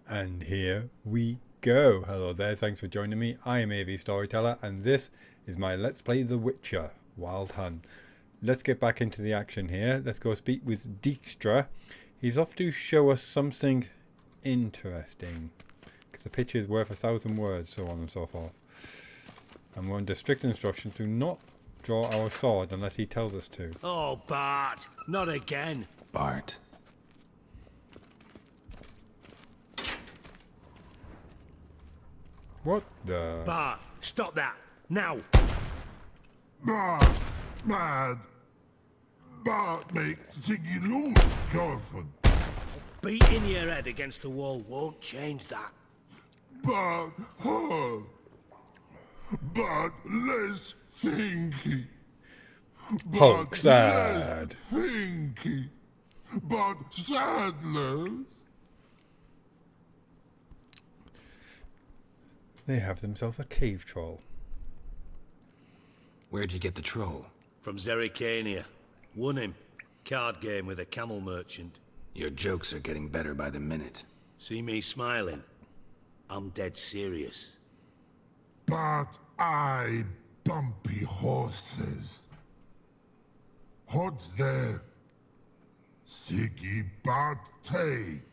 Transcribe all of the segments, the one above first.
And here we go. Hello there, thanks for joining me. I am AVStoryteller, and this is my Let's Play The Witcher Wild Hunt. Let's get back into the action here. Let's go speak with Dijkstra. He's off to show us something interesting, because a picture is worth 1,000 words, so on and so forth. And we're under strict instructions to not draw our sword unless he tells us to. Oh, Bart, not again. Bart. What the? Bart, stop that, now. Bart, mad. Bart makes Ziggy lose, Jorfin. Beating your head against the wall won't change that. Bart, huh. Bart, less thinky. Hulk sad. Less thinky. Bart, sadless. They have themselves a cave troll. Where'd you get the troll? From Zerrikania. Won him. Card game with a camel merchant. Your jokes are getting better by the minute. See me smiling? I'm dead serious. But I bumpy horses. What's there? Siggy but take.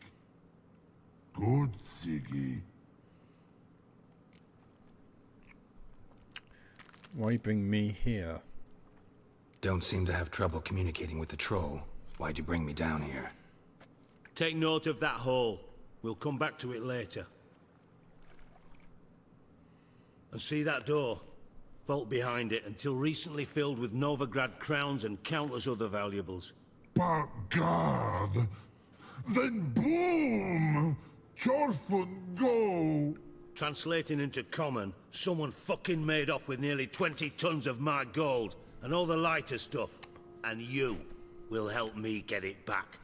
Good Siggy. Why bring me here? Don't seem to have trouble communicating with the troll. Why'd you bring me down here? Take note of that hole. We'll come back to it later. And see that door? Vault behind it, until recently filled with Novigrad crowns and countless other valuables. But God, then boom! Chorfun go! Translating into common, someone fucking made off with nearly 20 tons of my gold, and all the lighter stuff. And you will help me get it back.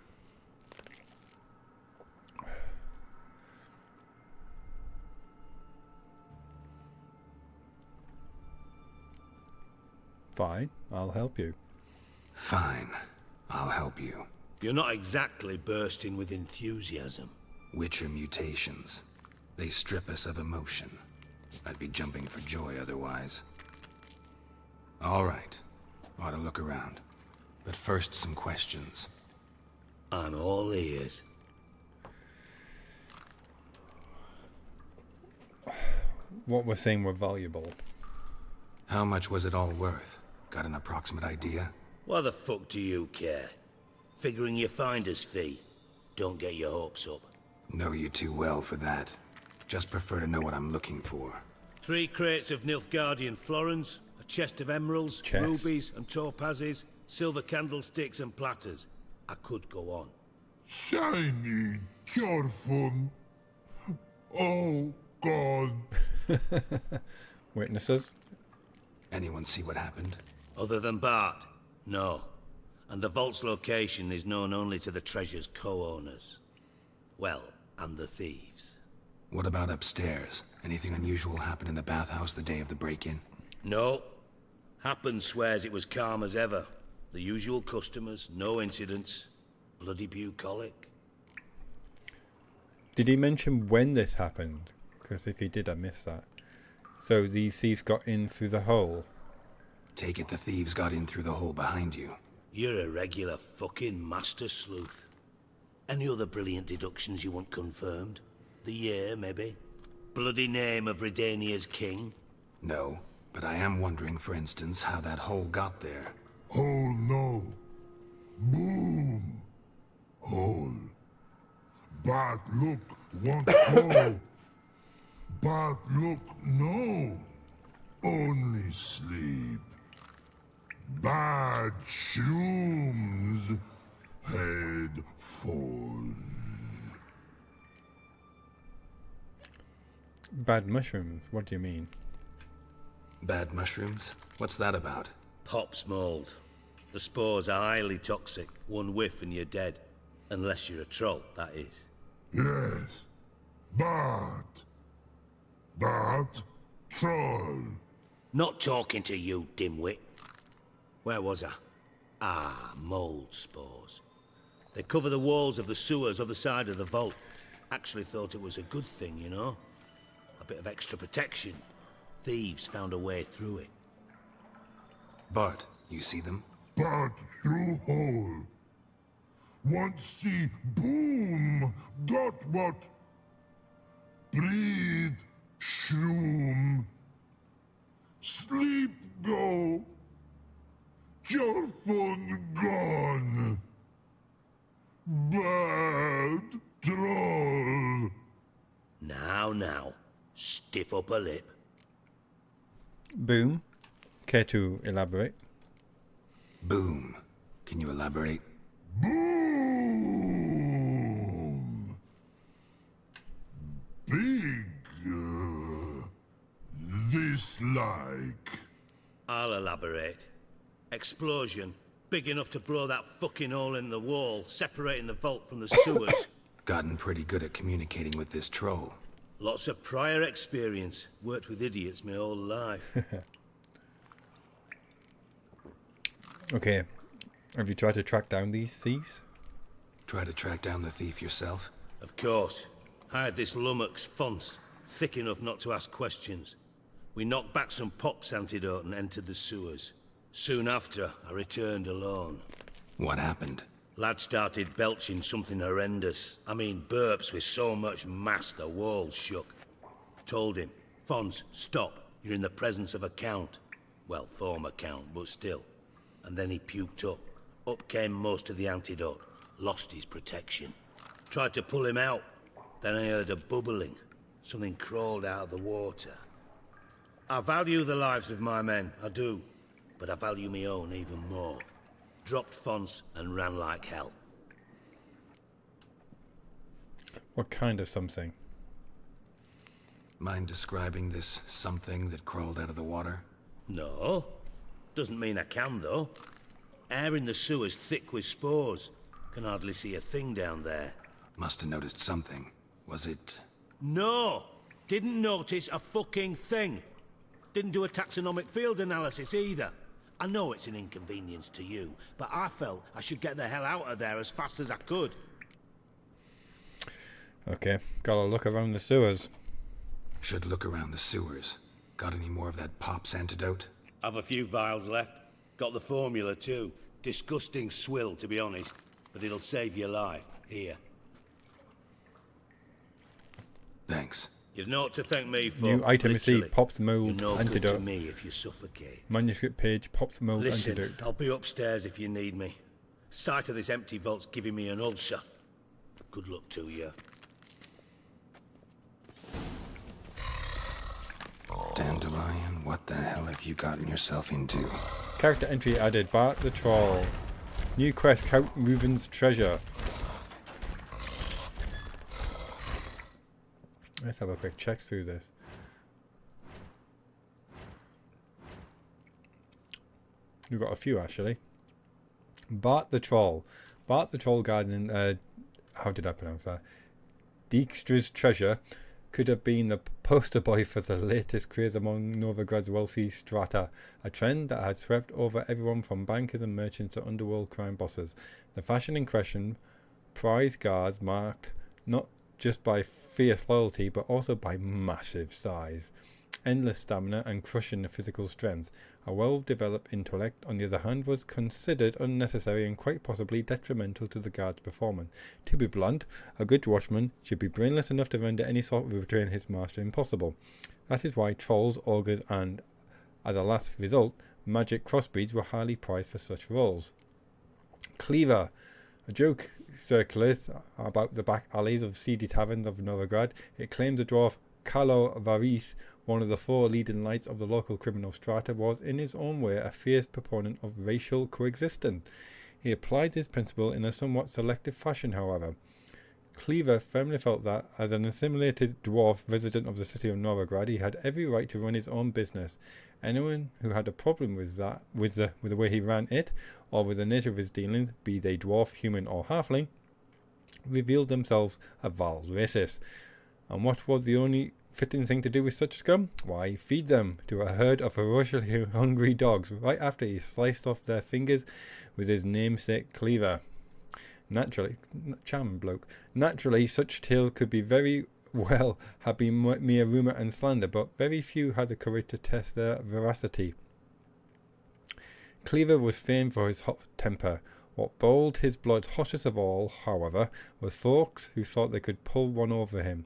Fine, I'll help you. Fine. I'll help you. You're not exactly bursting with enthusiasm. Witcher mutations. They strip us of emotion. I'd be jumping for joy otherwise. All right. Ought to look around. But first, some questions. I'm all ears. What we're saying were valuable. How much was it all worth? Got an approximate idea? Why the fuck do you care? Figuring your finder's fee. Don't get your hopes up. Know you too well for that. Just prefer to know what I'm looking for. 3 crates of Nilfgaardian florins, a chest of emeralds, rubies and topazes, silver candlesticks and platters. I could go on. Shiny Chorfun. Oh, God. Witnesses? Anyone see what happened? Other than Bart? No. And the vault's location is known only to the treasure's co-owners. Well, and the thieves. What about upstairs? Anything unusual happen in the bathhouse the day of the break-in? No. Happen swears it was calm as ever. The usual customers, no incidents. Bloody bucolic. Did he mention when this happened? Because if he did, I missed that. So these thieves got in through the hole? Take it the thieves got in through the hole behind you. You're a regular fucking master sleuth. Any other brilliant deductions you want confirmed? The year, maybe? Bloody name of Redania's king? No, but I am wondering, for instance, how that hole got there. Hole no. Boom. Hole. But look, want hole. But look, no. Only sleep. Bad shrooms. Head falls. Bad mushrooms? What do you mean? Bad mushrooms? What's that about? Pop's mold. The spores are highly toxic. One whiff and you're dead. Unless you're a troll, that is. Yes. But troll. Not talking to you, dimwit. Where was I? Ah, mold spores. They cover the walls of the sewers other side of the vault. Actually thought it was a good thing, you know? A bit of extra protection. Thieves found a way through it. Bart, you see them? Part through hole. Want see boom, got what? Breathe, shroom. Sleep go. Your fun gone. Bad troll. Now, stiff up a lip. Boom. Care to elaborate? Boom. Can you elaborate? Boom. Big. This like. I'll elaborate. Explosion. Big enough to blow that fucking hole in the wall, separating the vault from the sewers. Gotten pretty good at communicating with this troll. Lots of prior experience. Worked with idiots my whole life. Okay. Have you tried to track down these thieves? Try to track down the thief yourself? Of course. Hired this lummox, Fons, thick enough not to ask questions. We knocked back some Pop's antidote and entered the sewers. Soon after, I returned alone. What happened? Lad started belching something horrendous. I mean, burps with so much mass the walls shook. Told him, Fons, stop. You're in the presence of a count. Well, former count, but still. And then he puked up. Up came most of the antidote. Lost his protection. Tried to pull him out. Then I heard a bubbling. Something crawled out of the water. I value the lives of my men, I do. But I value my own even more. Dropped Fons and ran like hell. What kind of something? Mind describing this something that crawled out of the water? No. Doesn't mean I can, though. Air in the sewers thick with spores. Can hardly see a thing down there. Must have noticed something. Was it... No! Didn't notice a fucking thing. Didn't do a taxonomic field analysis either. I know it's an inconvenience to you, but I felt I should get the hell out of there as fast as I could. Okay, gotta look around the sewers. Should look around the sewers. Got any more of that Pop's antidote? I've a few vials left. Got the formula too. Disgusting swill, to be honest. But it'll save your life. Here. Thanks. You've naught to thank me for. New item literally. received, Pop's You're mold no good to antidote. me if you suffocate. Manuscript page, Pop's mold Listen, antidote. I'll be upstairs if you need me. Sight of this empty vault's giving me an ulcer. Good luck to you. Dandelion, what the hell have you gotten yourself into? Character entry added, Bart the Troll. New quest, Count Reuven's treasure. Let's have a quick check through this. We've got a few actually. Bart the Troll. Bart the Troll Garden, how did I pronounce that? Dijkstra's treasure could have been the poster boy for the latest craze among Novigrad's wealthy strata, a trend that had swept over everyone from bankers and merchants to underworld crime bosses. The fashion in question, prize guards marked not just by fierce loyalty but also by massive size, endless stamina and crushing physical strength. A well-developed intellect, on the other hand, was considered unnecessary and quite possibly detrimental to the guard's performance. To be blunt, a good watchman should be brainless enough to render any sort of betraying his master impossible. That is why trolls, ogres and, as a last result, magic crossbreeds were highly prized for such roles. Cleaver. A joke circulates about the back alleys of seedy taverns of Novigrad. It claims the dwarf Carlo Varis, one of the four leading lights of the local criminal strata, was in his own way a fierce proponent of racial coexistence. He applied this principle in a somewhat selective fashion, however. Cleaver firmly felt that, as an assimilated dwarf resident of the city of Novigrad, he had every right to run his own business. Anyone who had a problem with that, with the way he ran it, or with the nature of his dealings, be they dwarf, human, or halfling, revealed themselves a vile racist. And what was the only fitting thing to do with such scum? Why, feed them to a herd of ferociously hungry dogs right after he sliced off their fingers with his namesake cleaver. Naturally, charming bloke. Naturally, such tales could be very well have been mere rumour and slander, but very few had the courage to test their veracity. Cleaver was famed for his hot temper. What boiled his blood hottest of all, however, was folks who thought they could pull one over him.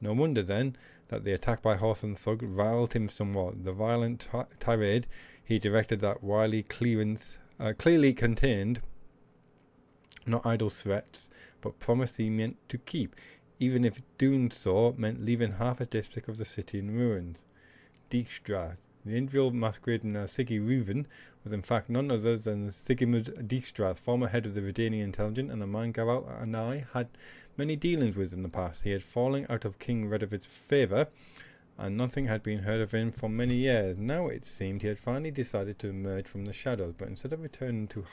No wonder, then, that the attack by horse and thug riled him somewhat. The violent tirade he directed that wily clearly contained not idle threats, but promise he meant to keep, even if doing so meant leaving half a district of the city in ruins. Dijkstra, the individual masquerading as Siggy Reuven, was in fact none other than Sigmund Dijkstra, former head of the Redanian intelligence, and a man Geralt and I had many dealings with in the past. He had fallen out of King Redovid's favour, and nothing had been heard of him for many years. Now it seemed he had finally decided to emerge from the shadows, but instead of returning to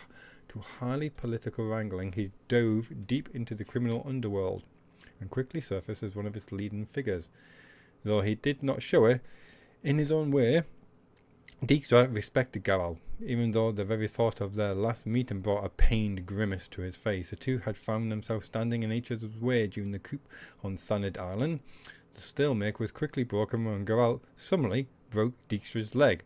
highly political wrangling, he dove deep into the criminal underworld, and quickly surfaced as one of its leading figures. Though he did not show it, in his own way, Dijkstra respected Geralt, even though the very thought of their last meeting brought a pained grimace to his face. The two had found themselves standing in each other's way during the coup on Thanedd Island. The stalemate was quickly broken when Geralt suddenly broke Dijkstra's leg.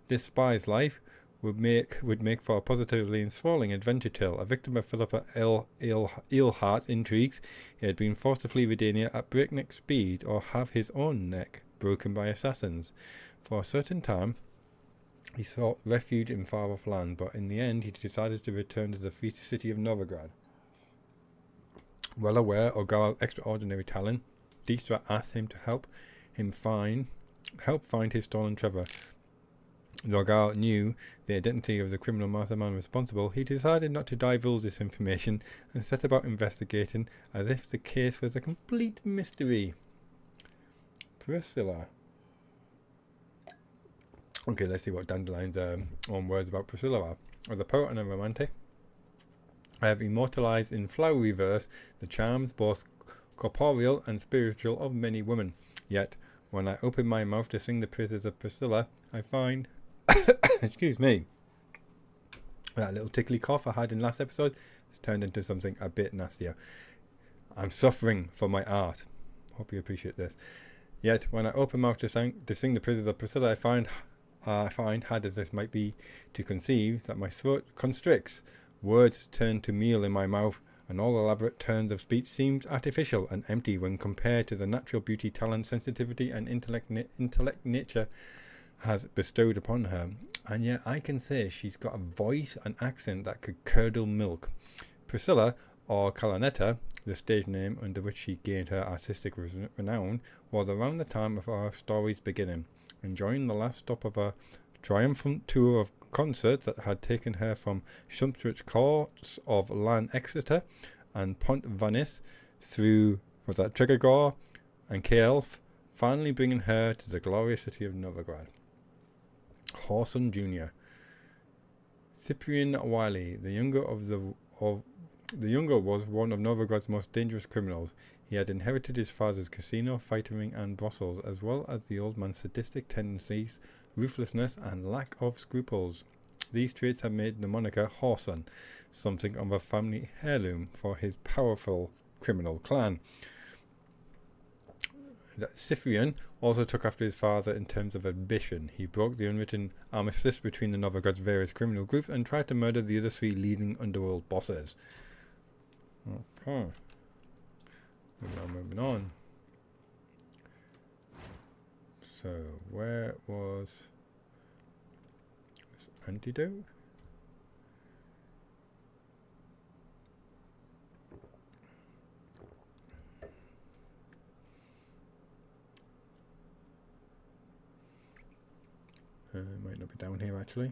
This spy's life would make for a positively enthralling adventure tale. A victim of Philippa Eilhart's intrigues, he had been forced to flee Redania at breakneck speed, or have his own neck broken by assassins. For a certain time, he sought refuge in far-off land, but in the end, he decided to return to the free city of Novigrad. Well aware of Geralt's extraordinary talent, Dijkstra asked him to help find his stolen treasure. Though Geralt knew the identity of the criminal mastermind responsible, he decided not to divulge this information and set about investigating as if the case was a complete mystery. Priscilla. Okay, let's see what Dandelion's own words about Priscilla are. As a poet and a romantic, I have immortalized in flowery verse the charms both corporeal and spiritual of many women. Yet, when I open my mouth to sing the praises of Priscilla, I find excuse me, that little tickly cough I had in last episode has turned into something a bit nastier. I'm suffering for my art. Hope you appreciate this. Yet when I open my mouth to sing the praises of Priscilla, I find, hard as this might be to conceive, that my throat constricts. Words turn to meal in my mouth, and all elaborate turns of speech seems artificial and empty when compared to the natural beauty, talent, sensitivity, and intellect nature has bestowed upon her. And yet I can say she's got a voice and accent that could curdle milk. Priscilla, or Calanetta, the stage name under which she gained her artistic renown, was around the time of our story's beginning, enjoying the last stop of a triumphant tour of concerts that had taken her from sumptuous courts of Lan Exeter and Pont Vanis through Tregogor and Keelf, finally bringing her to the glorious city of Novigrad. Whoreson Jr. Cyprian Wiley, the younger was one of Novigrad's most dangerous criminals. He had inherited his father's casino, fighting and brothels, as well as the old man's sadistic tendencies, ruthlessness, and lack of scruples. These traits had made the moniker Whoreson something of a family heirloom for his powerful criminal clan. Cyprian also took after his father in terms of ambition. He broke the unwritten armistice between the Novigrad's various criminal groups and tried to murder the other three leading underworld bosses. Okay. Moving on. So, where was this antidote? It might not be down here actually.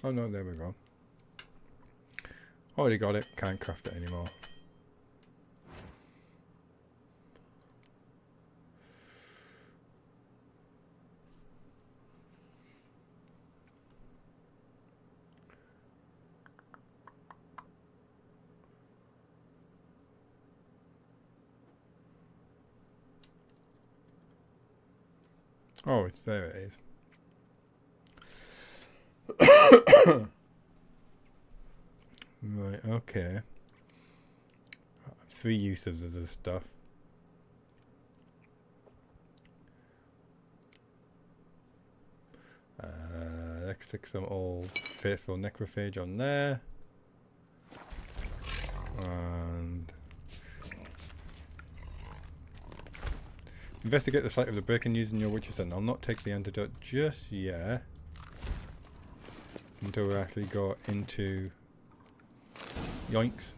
Oh no, there we go. Already got it, can't craft it anymore. Oh, it's there it is. Right, okay. 3 uses of this stuff. Let's stick some old faithful necrophage on there. And investigate the site of the break-in using your witch's stand. I'll not take the antidote just yet until we actually go into yoinks.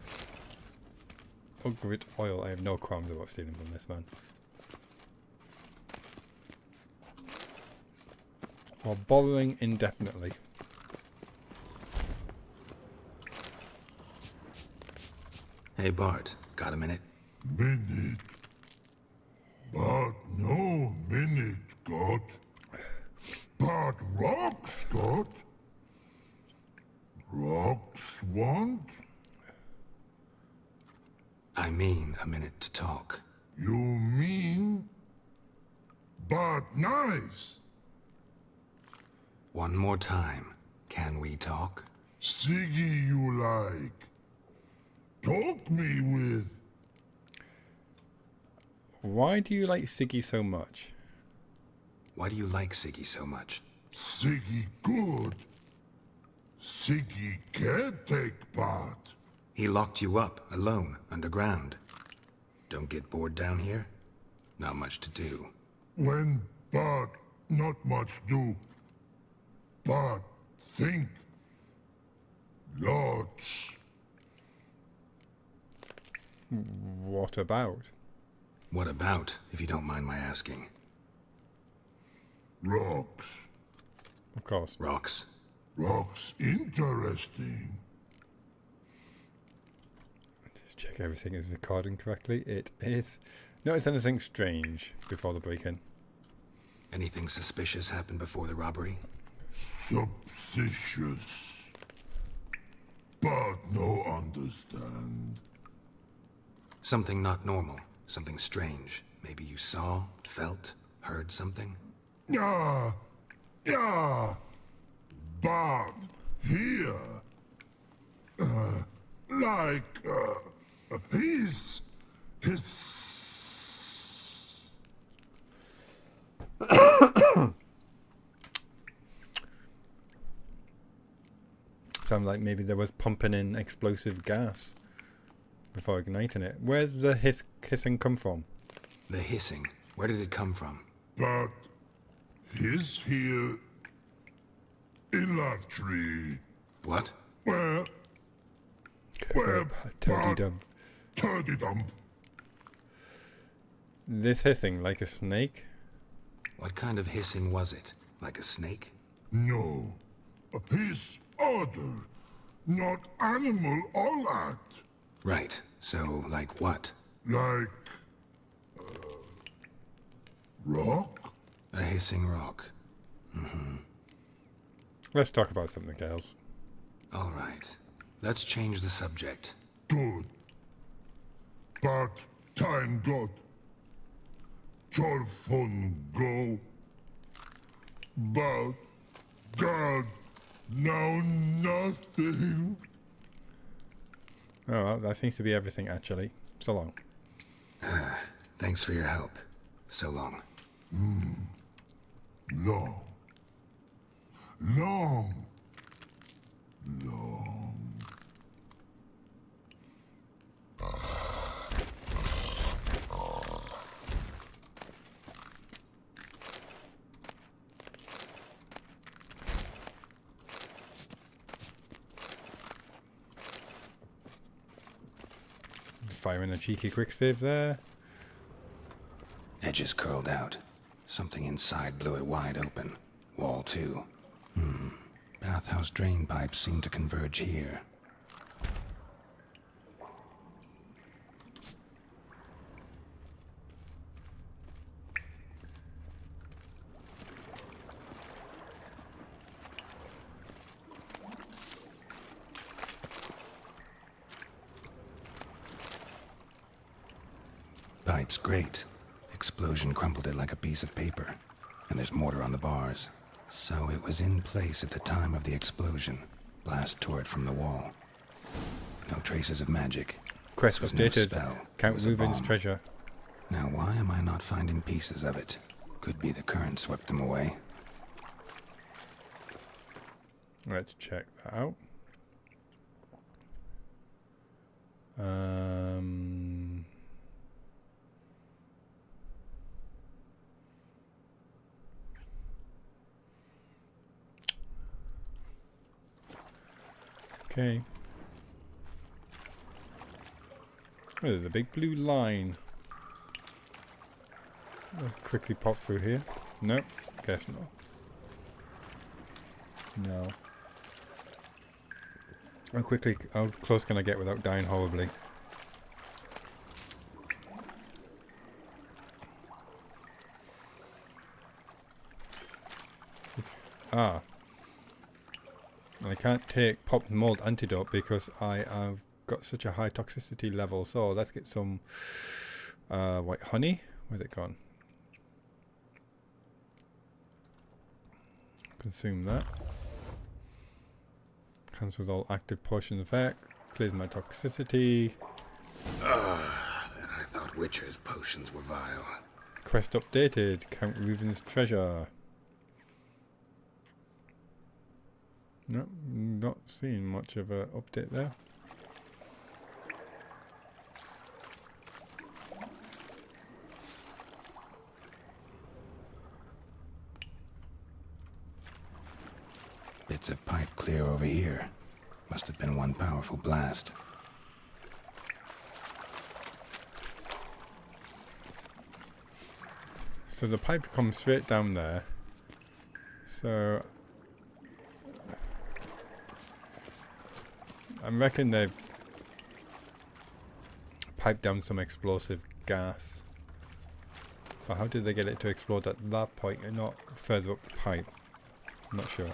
Ugrit oil. I have no qualms about stealing from this man. Or borrowing indefinitely. Hey Bart, got a minute? Minute. But no minute got. But rocks got. Rocks want? I mean a minute to talk. You mean? But nice. One more time. Can we talk? Siggy you like. Talk me with. Why do you like Siggy so much? Why do you like Siggy so much? Siggy good. Siggy can't take part. He locked you up, alone, underground. Don't get bored down here? Not much to do. When but not much do. But think. Lots. What about? What about, if you don't mind my asking? Rocks. Of course. Rocks. Rocks interesting. Just check everything is recording correctly. It is. Notice anything strange before the break-in? Anything suspicious happened before the robbery? Suspicious. But no understand. Something not normal. Something strange. Maybe you saw, felt, heard something? Yeah. Yeah. But here. His. Sounds like maybe there was pumping in explosive gas before igniting it. Where's the hissing come from? The hissing. Where did it come from? But his here. In that tree. What? Where Turdy dump. Turdy dump. This hissing like a snake? What kind of hissing was it? Like a snake? No. His order. Not animal all act. Right. So, like what? Like. Rock? A hissing rock. Let's talk about something else. All right. Let's change the subject. Good. But time got. Torfun go. But God, now nothing. Oh, well, that seems to be everything actually. So long. Thanks for your help. So long. Long. Long. Long. Firing a cheeky quick save there. Edges curled out. Something inside blew it wide open. Wall too. Bathhouse drain pipes seem to converge here. Pipe's great. Explosion crumpled it like a piece of paper. And there's mortar on the bars. So it was in place at the time of the explosion. Blast tore it from the wall. No traces of magic. Quest This was no updated. spell. Count It was a Reuven's bomb. treasure. Now why am I not finding pieces of it? Could be the current swept them away. Let's check that out. Okay. Oh, there's a big blue line. Let's quickly pop through here. Nope, guess not. No. How close can I get without dying horribly? Ah. I can't take pop the mold antidote because I have got such a high toxicity level. So let's get some white honey. Where's it gone? Consume that. Cancels all active potion effect. Clears my toxicity. And I thought Witcher's potions were vile. Quest updated. Count Reuven's treasure. No, not seeing much of a update there. Bits of pipe clear over here. Must have been one powerful blast. So the pipe comes straight down there. So I reckon they've piped down some explosive gas. But how did they get it to explode at that point and not further up the pipe? I'm not sure.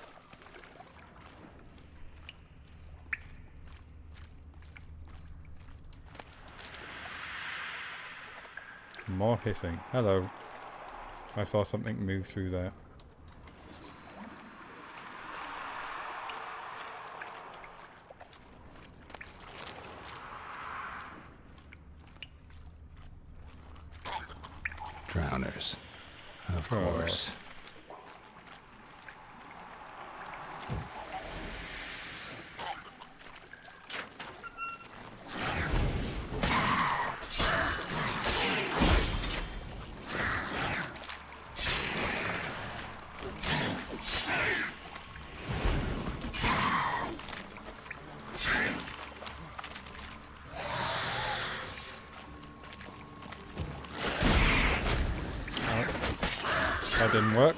More hissing. Hello. I saw something move through there. Drowners. Of course. That didn't work.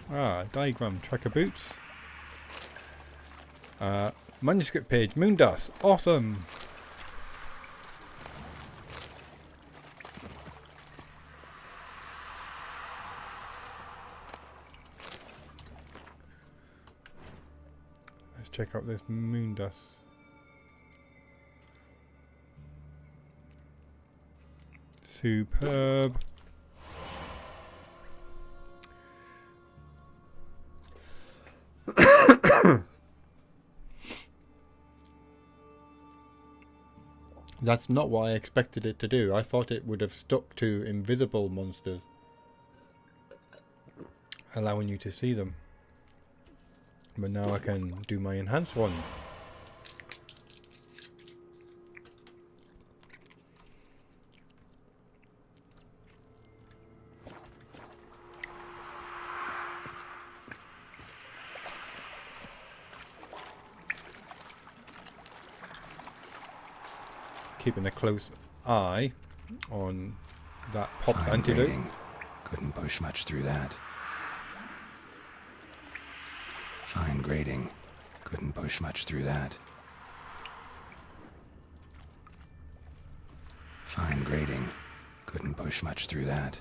Ah, diagram, tracker boots. Manuscript page, moon dust, awesome. Let's check out this moon dust. Superb. That's not what I expected it to do. I thought it would have stuck to invisible monsters, allowing you to see them. But now I can do my enhanced one. Keeping a close eye on that pop's Fine antidote. grading. Couldn't push much through that. Fine grading. Couldn't push much through that. Fine grading. Couldn't push much through that.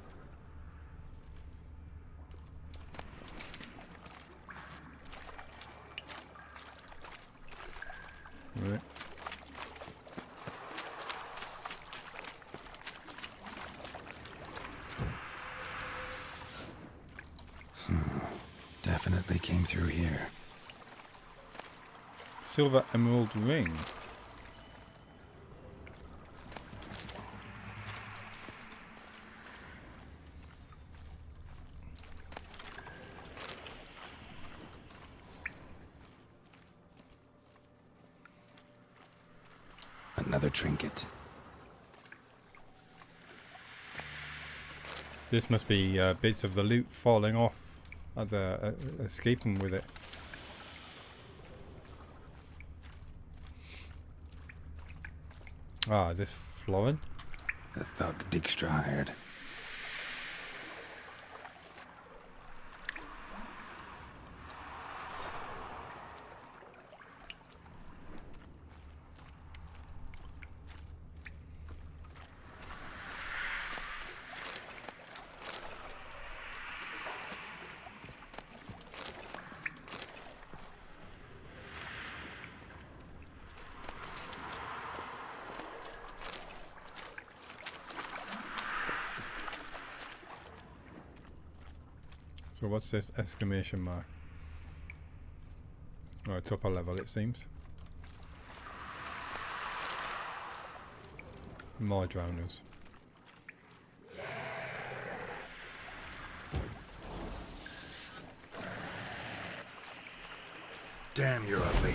Right. Definitely came through here. Silver emerald ring. Another trinket. This must be bits of the loot falling off as they're escaping with it. Ah, is this Florin? The thug Dijkstra hired. So what's this exclamation mark? Oh, it's upper level it seems. More drowners. Damn, you're ugly.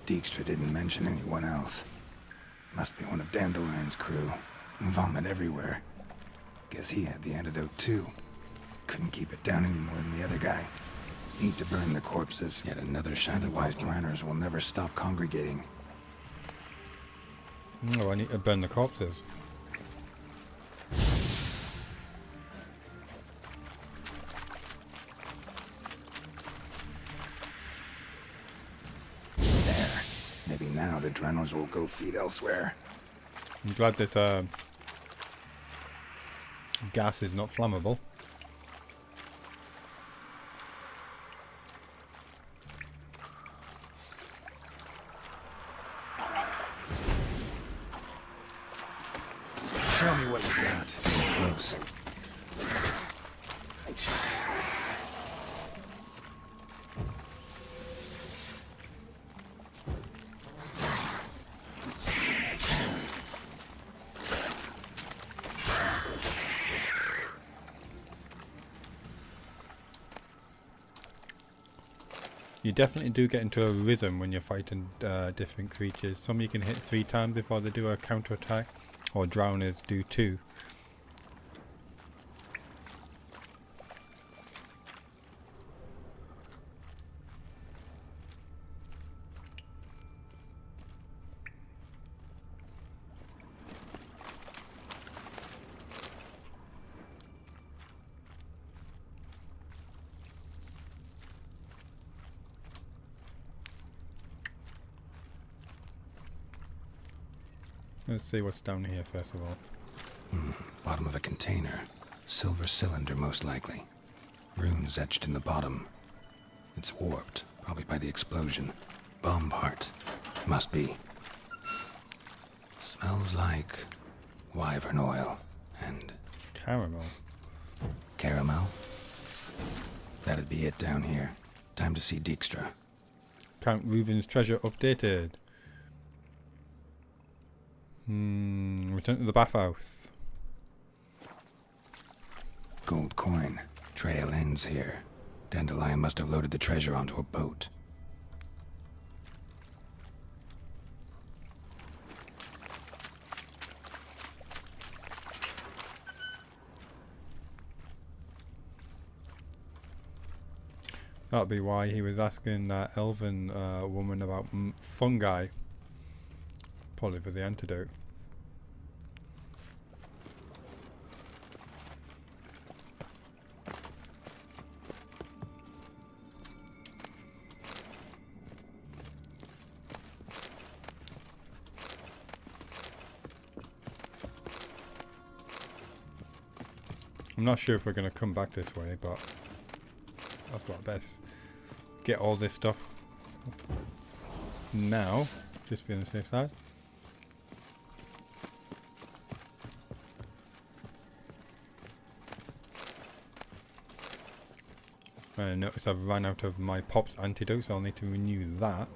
Dijkstra didn't mention anyone else. Must be one of Dandelion's crew. Vomit everywhere. Guess he had the antidote too. Couldn't keep it down any more than the other guy. Need to burn the corpses. Yet another shiny-wise drowners will never stop congregating. Oh, I need to burn the corpses. There. Maybe now the drowners will go feed elsewhere. I'm glad this gas is not flammable. Show me what you got. Close. You definitely do get into a rhythm when you're fighting different creatures. Some you can hit 3 times before they do a counter attack, or drowners do 2. Let's see what's down here first of all. Bottom of a container. Silver cylinder, most likely. Runes etched in the bottom. It's warped, probably by the explosion. Bomb part. Must be. Smells like wyvern oil and Caramel. caramel. That'd be it down here. Time to see Dijkstra. Count Reuven's treasure updated. Return to the bathhouse. Gold coin. Trail ends here. Dandelion must have loaded the treasure onto a boat. That'll be why he was asking that elven woman about fungi. Probably for the antidote. I'm not sure if we're going to come back this way, but that's what best. Get all this stuff now, just to be on the safe side. I notice I've run out of my Pop's antidote, so I'll need to renew that.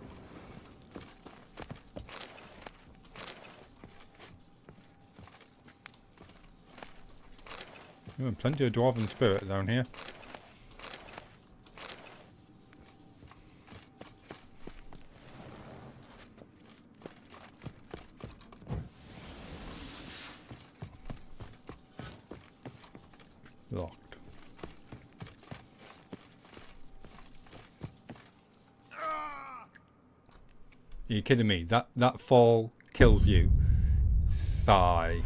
Oh, plenty of dwarven spirit down here. Locked. Are you kidding me? That fall kills you. Sigh.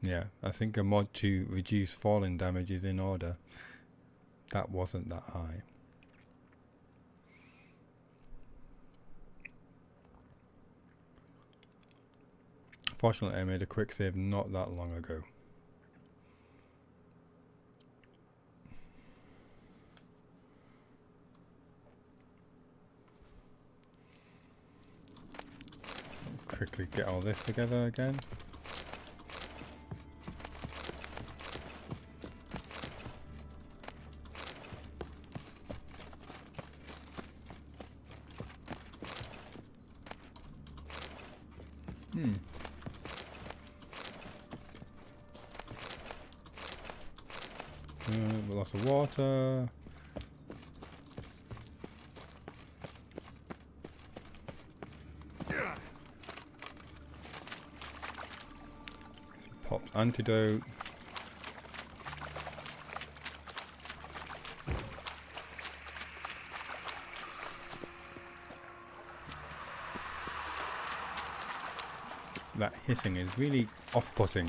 Yeah, I think a mod to reduce falling damage is in order. That wasn't that high. Fortunately, I made a quick save not that long ago. Quickly get all this together again. Lots of water. Pop's antidote. That hissing is really off-putting.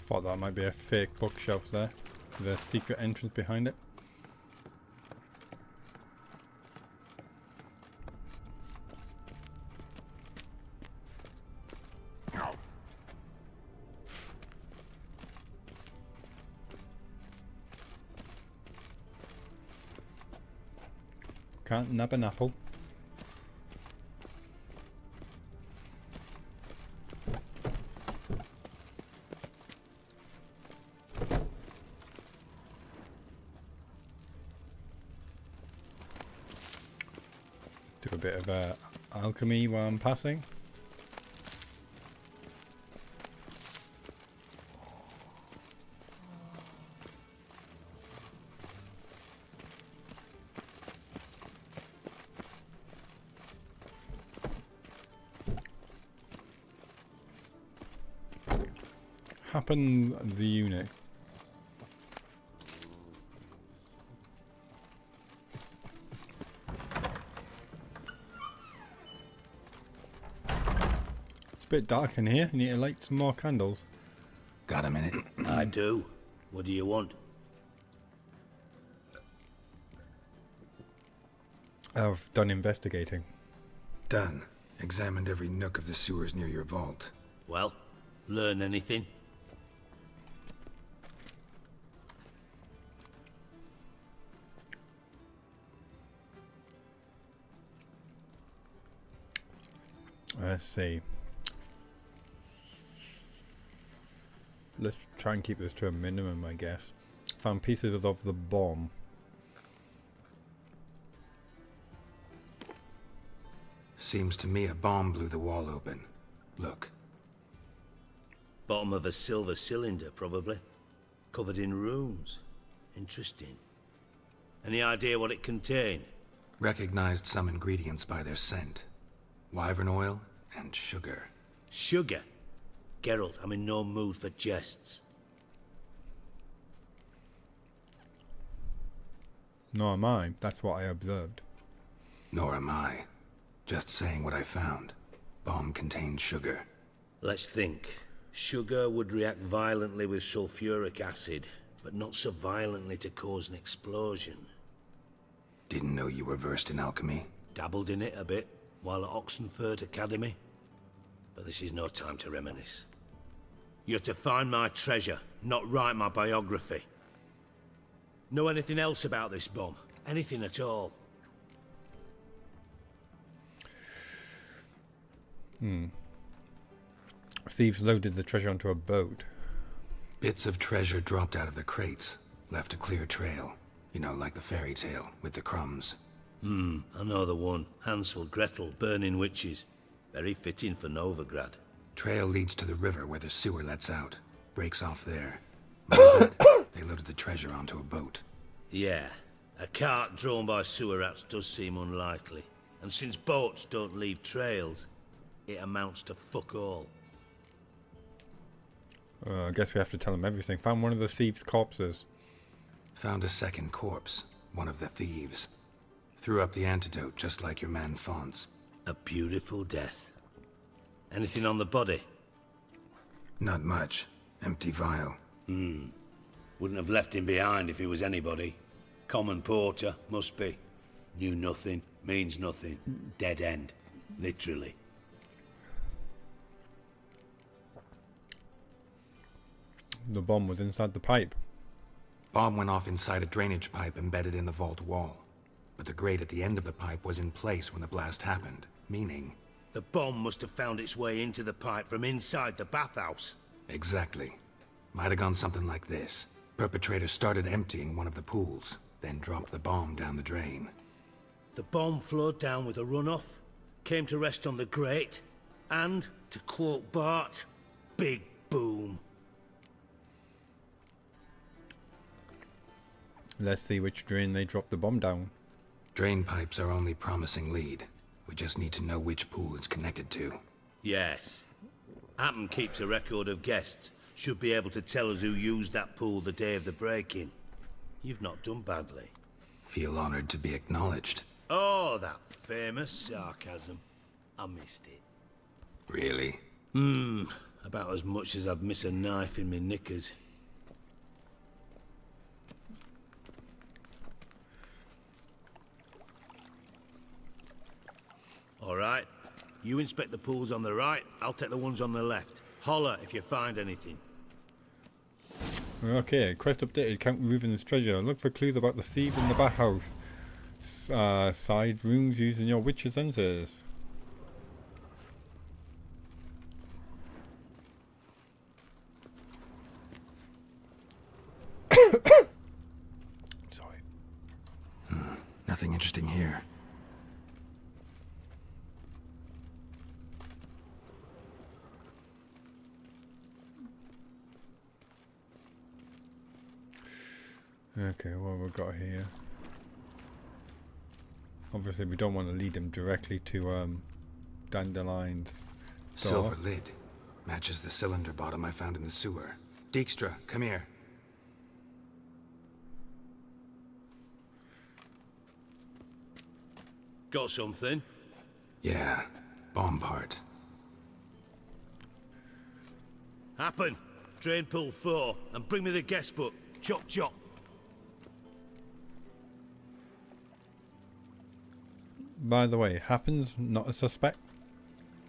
Thought that might be a fake bookshelf there, with a secret entrance behind it. Can't nab an apple. Do a bit of alchemy while I'm passing. Happen the eunuch. It's a bit dark in here. You need to light some more candles. Got a minute? I do. What do you want? I've done investigating. Done. Examined every nook of the sewers near your vault. Well, learn anything? Let's see. Let's try and keep this to a minimum, I guess. Found pieces of the bomb. Seems to me a bomb blew the wall open. Look. Bottom of a silver cylinder, probably. Covered in runes. Interesting. Any idea what it contained? Recognized some ingredients by their scent. Wyvern oil and sugar. Sugar? Geralt, I'm in no mood for jests. Nor am I. That's what I observed. Nor am I. Just saying what I found. Bomb contained sugar. Let's think. Sugar would react violently with sulfuric acid, but not so violently to cause an explosion. Didn't know you were versed in alchemy. Dabbled in it a bit while at Oxenford Academy. But this is no time to reminisce. You're to find my treasure, not write my biography. Know anything else about this bomb? Anything at all? Thieves loaded the treasure onto a boat. Bits of treasure dropped out of the crates. Left a clear trail. You know, like the fairy tale, with the crumbs. I know the one. Hansel, Gretel, burning witches. Very fitting for Novigrad. Trail leads to the river where the sewer lets out. Breaks off there. My bet, they loaded the treasure onto a boat. Yeah, a cart drawn by sewer rats does seem unlikely. And since boats don't leave trails, it amounts to fuck all. I guess we have to tell them everything. Found one of the thieves' corpses. Found a second corpse. One of the thieves. Threw up the antidote just like your man Fonz. A beautiful death. Anything on the body? Not much. Empty vial. Wouldn't have left him behind if he was anybody. Common porter, must be. Knew nothing, means nothing. Dead end. Literally. The bomb was inside the pipe. Bomb went off inside a drainage pipe embedded in the vault wall. But the grate at the end of the pipe was in place when the blast happened, meaning... The bomb must have found its way into the pipe from inside the bathhouse. Exactly. Might have gone something like this. Perpetrator started emptying one of the pools, then dropped the bomb down the drain. The bomb flowed down with a runoff, came to rest on the grate, and, to quote Bart, big boom. Let's see which drain they dropped the bomb down. Drain pipes are only promising lead. We just need to know which pool it's connected to. Yes. Hammond keeps a record of guests. Should be able to tell us who used that pool the day of the break-in. You've not done badly. Feel honored to be acknowledged. Oh, that famous sarcasm. I missed it. Really? About as much as I'd miss a knife in my knickers. All right. You inspect the pools on the right, I'll take the ones on the left. Holler if you find anything. Okay, quest updated. Count Reuven's treasure. Look for clues about the thieves in the bathhouse. Side rooms using your witcher senses. Sorry. Nothing interesting here. Okay, what have we got here? Obviously, we don't want to lead them directly to Dandelion's door. Silver lid. Matches the cylinder bottom I found in the sewer. Dijkstra, come here. Got something? Yeah, bomb part. Happen. Drain pool 4, and bring me the guest book. Chop chop. By the way, Happens not a suspect?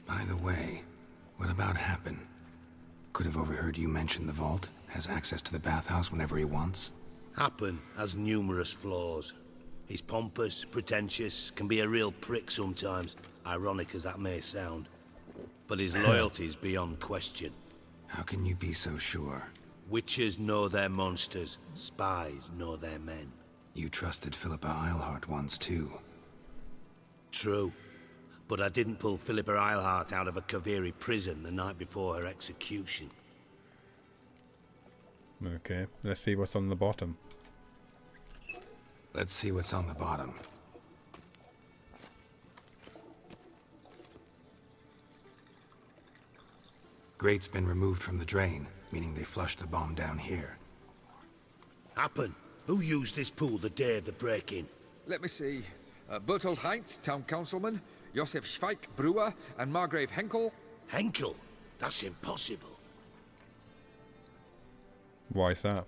By the way, what about Happen? Could have overheard you mention the vault. Has access to the bathhouse whenever he wants. Happen has numerous flaws. He's pompous, pretentious, can be a real prick sometimes, ironic as that may sound. But his loyalty is beyond question. How can you be so sure? Witches know their monsters, spies know their men. You trusted Philippa Eilhart once too. True. But I didn't pull Philippa Eilhart out of a Kaviri prison the night before her execution. Okay, let's see what's on the bottom. Let's see what's on the bottom. Grate's been removed from the drain, meaning they flushed the bomb down here. Happen. Who used this pool the day of the break-in? Let me see. Bertold Heinz, town councilman, Josef Schweik, brewer, and Margrave Henkel. Henkel? That's impossible. Why's that?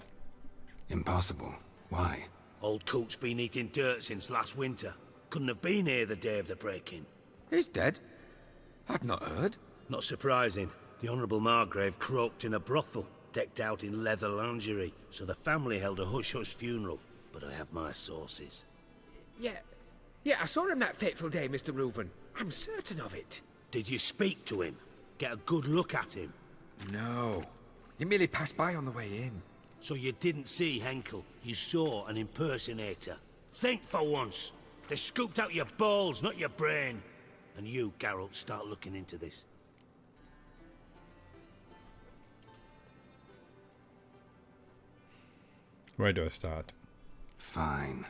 Impossible. Why? Old Coot's been eating dirt since last winter. Couldn't have been here the day of the break-in. He's dead? I'd not heard. Not surprising. The Honourable Margrave croaked in a brothel, decked out in leather lingerie, so the family held a hush-hush funeral. But I have my sources. Yeah, I saw him that fateful day, Mr. Reuven. I'm certain of it. Did you speak to him? Get a good look at him? No. He merely passed by on the way in. So you didn't see Henkel, you saw an impersonator. Think for once. They scooped out your balls, not your brain. And you, Geralt, start looking into this. Where do I start? Fine.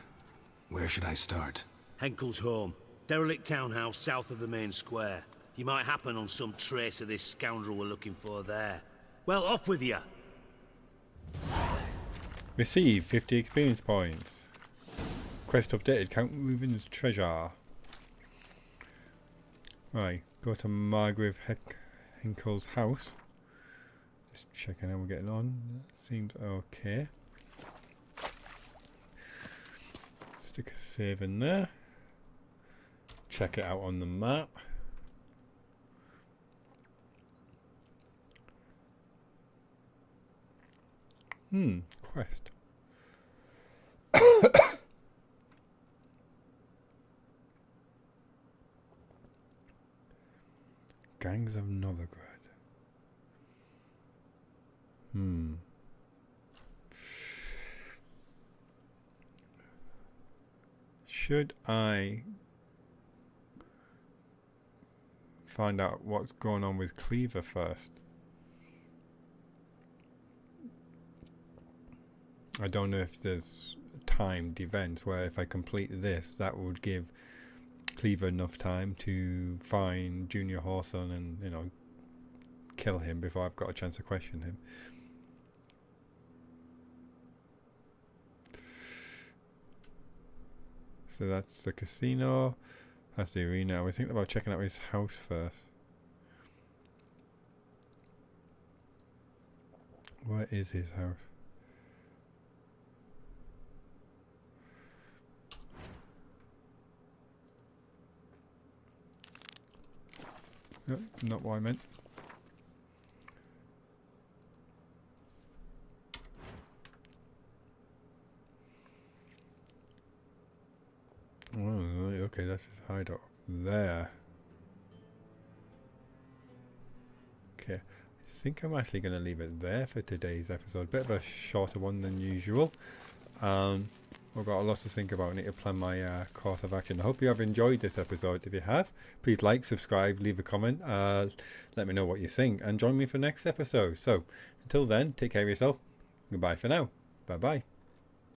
Where should I start? Henkel's home. Derelict townhouse south of the main square. You might happen on some trace of this scoundrel we're looking for there. Well, off with you. Receive 50 experience points. Quest updated. Count Reuven's treasure. Right, go to Margrave Henkel's house. Just checking how we're getting on. Seems okay. Stick a save in there. Check it out on the map. Quest. Gangs of Novigrad. Should I find out what's going on with Cleaver first? I don't know if there's timed events where if I complete this, that would give Cleaver enough time to find Junior Horson and, you know, kill him before I've got a chance to question him. So that's the casino. That's the arena. I was thinking about checking out his house first. Where is his house? No, not what I meant. Oh, right, okay, that's his hideout there. Okay, I think I'm actually going to leave it there for today's episode. Bit of a shorter one than usual. I've got a lot to think about. I need to plan my course of action. I hope you have enjoyed this episode. If you have, please like, subscribe, leave a comment. Let me know what you think and join me for next episode. So, until then, take care of yourself. Goodbye for now. Bye-bye.